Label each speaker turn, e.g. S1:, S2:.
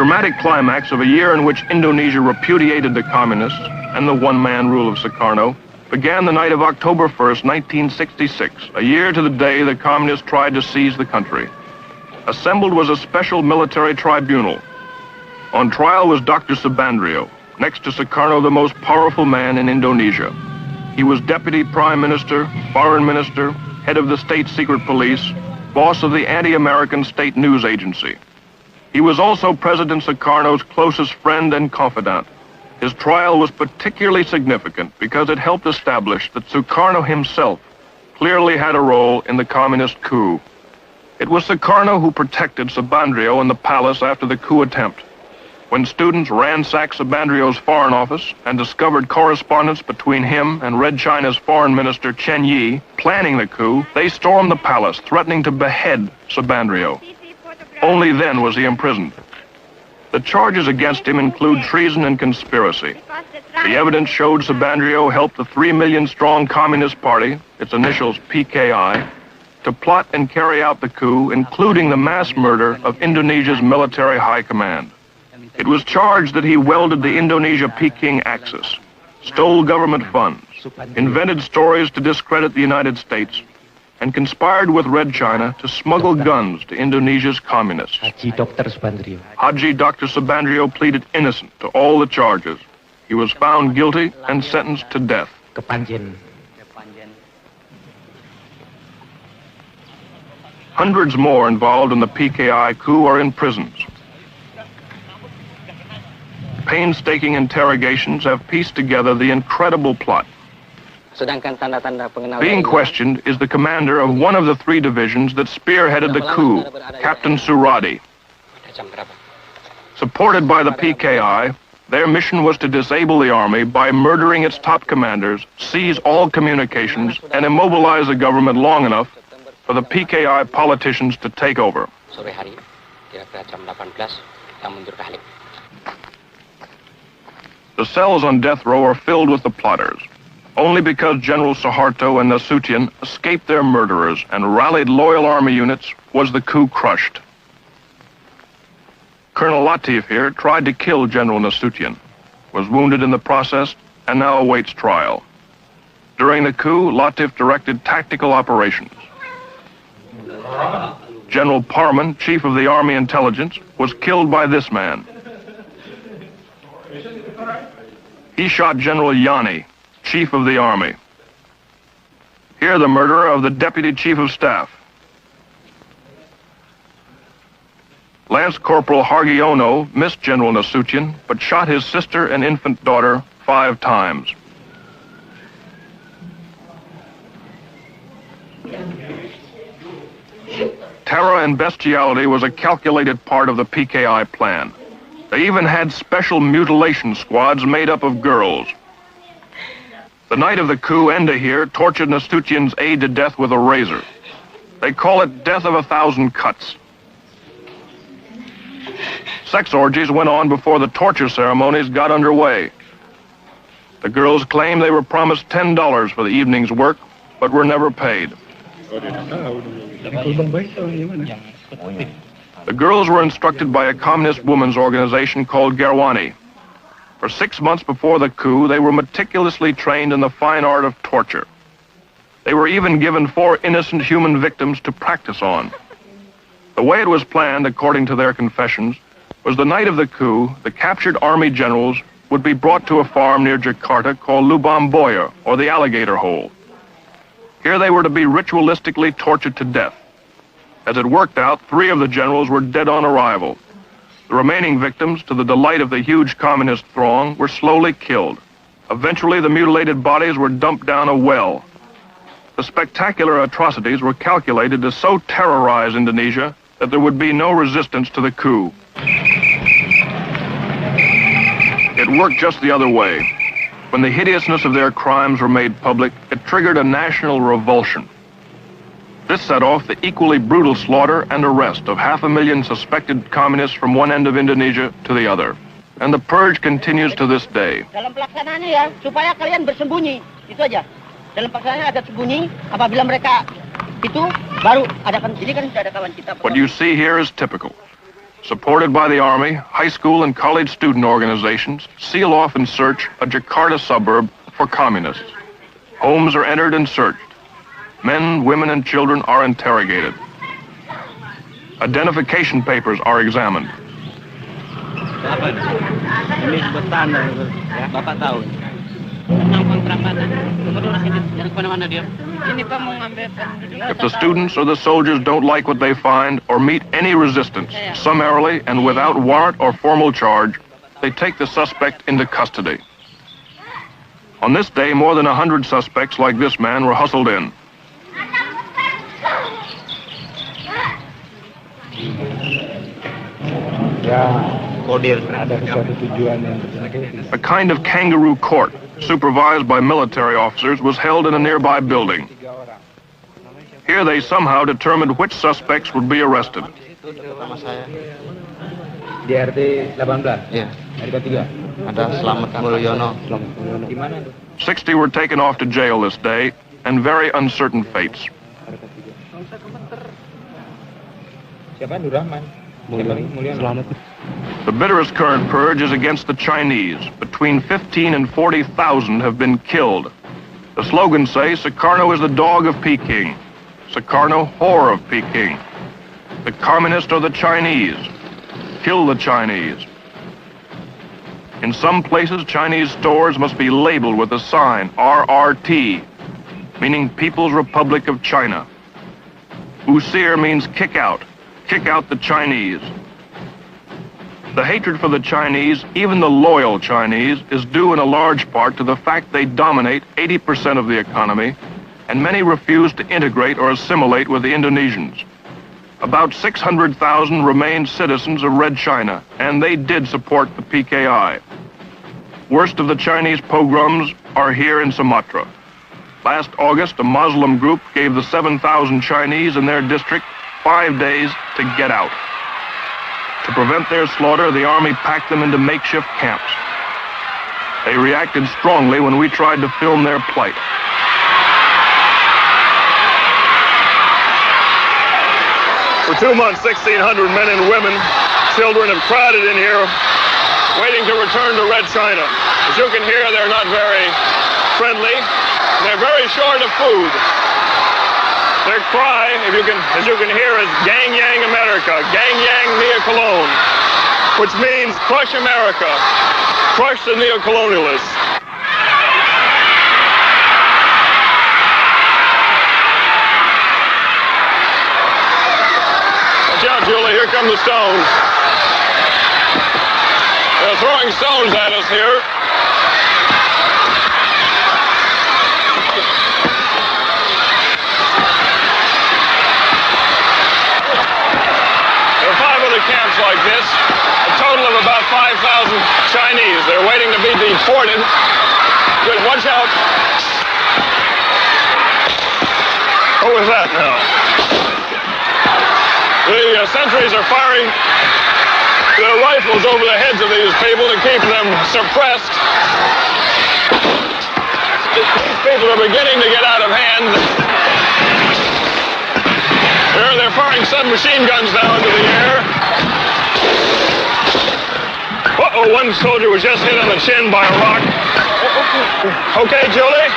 S1: dramatic climax of a year in which Indonesia repudiated the communists and the one-man rule of Sukarno began the night of October 1st, 1966, a year to the day the communists tried to seize the country. Assembled was a special military tribunal. On trial was Dr. Subandrio, next to Sukarno the most powerful man in Indonesia. He was Deputy Prime Minister, Foreign Minister, head of the State Secret Police, boss of the anti-American State News Agency. He was also President Sukarno's closest friend and confidant. His trial was particularly significant because it helped establish that Sukarno himself clearly had a role in the communist coup. It was Sukarno who protected Subandrio in the palace after the coup attempt. When students ransacked Subandrio's foreign office and discovered correspondence between him and Red China's foreign minister Chen Yi planning the coup, they stormed the palace, threatening to behead Subandrio. Only then was he imprisoned. The charges against him include treason and conspiracy. The evidence showed Subandrio helped the 3 million-strong Communist Party, its initials PKI, to plot and carry out the coup, including the mass murder of Indonesia's military high command. It was charged that he welded the Indonesia-Peking axis, stole government funds, invented stories to discredit the United States, and conspired with Red China to smuggle guns to Indonesia's communists. Haji Dr. Subandrio pleaded innocent to all the charges. He was found guilty and sentenced to death. Hundreds more involved in the PKI coup are in prisons. Painstaking interrogations have pieced together the incredible plot. Being questioned is the commander of one of the 3 divisions that spearheaded the coup, Captain Suradi. Supported by the PKI, their mission was to disable the army by murdering its top commanders, seize all communications, and immobilize the government long enough for the PKI politicians to take over. The cells on death row are filled with the plotters. Only because General Suharto and Nasution escaped their murderers and rallied loyal army units was the coup crushed. Colonel Latif here tried to kill General Nasution, was wounded in the process, and now awaits trial. During the coup, Latif directed tactical operations. General Parman, chief of the Army Intelligence, was killed by this man. He shot General Yani, Chief of the Army. Here the murderer of the Deputy Chief of Staff. Lance Corporal Hargiono missed General Nasution, but shot his sister and infant daughter 5 times. Terror and bestiality was a calculated part of the PKI plan. They even had special mutilation squads made up of girls. The night of the coup, Enda here tortured Nasution's aide to death with a razor. They call it death of 1,000 cuts. Sex orgies went on before the torture ceremonies got underway. The girls claimed they were promised $10 for the evening's work, but were never paid. The girls were instructed by a communist women's organization called Gerwani. For 6 months before the coup, they were meticulously trained in the fine art of torture. They were even given 4 innocent human victims to practice on. The way it was planned, according to their confessions, was the night of the coup, the captured army generals would be brought to a farm near Jakarta called Lubang Boya, or the Alligator Hole. Here they were to be ritualistically tortured to death. As it worked out, 3 of the generals were dead on arrival. The remaining victims, to the delight of the huge communist throng, were slowly killed. Eventually, the mutilated bodies were dumped down a well. The spectacular atrocities were calculated to so terrorize Indonesia that there would be no resistance to the coup. It worked just the other way. When the hideousness of their crimes were made public, it triggered a national revulsion. This set off the equally brutal slaughter and arrest of 500,000 suspected communists from one end of Indonesia to the other. And the purge continues to this day.
S2: Dalam pelaksanaannya ya, supaya kalian bersembunyi, itu aja. Dalam pelaksanaannya agak sembunyi, apabila mereka itu baru ada kan, ini kan sudah ada kawan kita.
S1: What you see here is typical. supported by the Army, high school and college student organizations, seal off and search a Jakarta suburb for communists. Homes are entered and searched. Men, women, and children are interrogated. Identification papers are examined.
S2: Ini buat tanah, ya. Bapak tahu. Yang kontrakan, jangan kemana-mana dia. Ini Pak mau ngambil.
S1: If the students or the soldiers don't like what they find or meet any resistance, summarily and without warrant or formal charge, they take the suspect into custody. On this day, more than 100 suspects like this man were hustled in. A kind of kangaroo court, supervised by military officers, was held in a nearby building. Here they somehow determined which suspects would be arrested.
S3: Di RT 18?
S4: Iya.
S3: RT 3?
S4: Ada Slamet Mulyono.
S3: Di mana?
S1: 60 were taken off to jail this day, and very uncertain fates.
S3: Siapa? Nurrahman. Mulyono.
S1: The bitterest current purge is against the Chinese. Between 15 and 40,000 have been killed. The slogans say, Sukarno is the dog of Peking. Sukarno, whore of Peking. The communists are the Chinese. Kill the Chinese. In some places, Chinese stores must be labeled with a sign, RRT, meaning People's Republic of China. Usir means kick out the Chinese. The hatred for the Chinese, even the loyal Chinese, is due in a large part to the fact they dominate 80% of the economy, and many refuse to integrate or assimilate with the Indonesians. About 600,000 remained citizens of Red China, and they did support the PKI. Worst of the Chinese pogroms are here in Sumatra. Last August, a Muslim group gave the 7,000 Chinese in their district 5 days to get out. To prevent their slaughter, the Army packed them into makeshift camps. They reacted strongly when we tried to film their plight. For 2 months, 1,600 men and women, children have crowded in here, waiting to return to Red China. As you can hear, they're not very friendly. They're very short of food. Their cry, as you can hear, is Gang Yang America, Gang Yang Nia Cologne, which means crush America, crush the neocolonialists. Watch out, Julie, here come the stones. They're throwing stones at us here. Camps like this, a total of about 5,000 Chinese. They're waiting to be deported. Good, watch out. What was that now? The sentries are firing their rifles over the heads of these people to keep them suppressed. These people are beginning to get out of hand. They're firing submachine guns now into the air. Uh-oh, one soldier was just hit on the chin by a rock. Okay, Julie?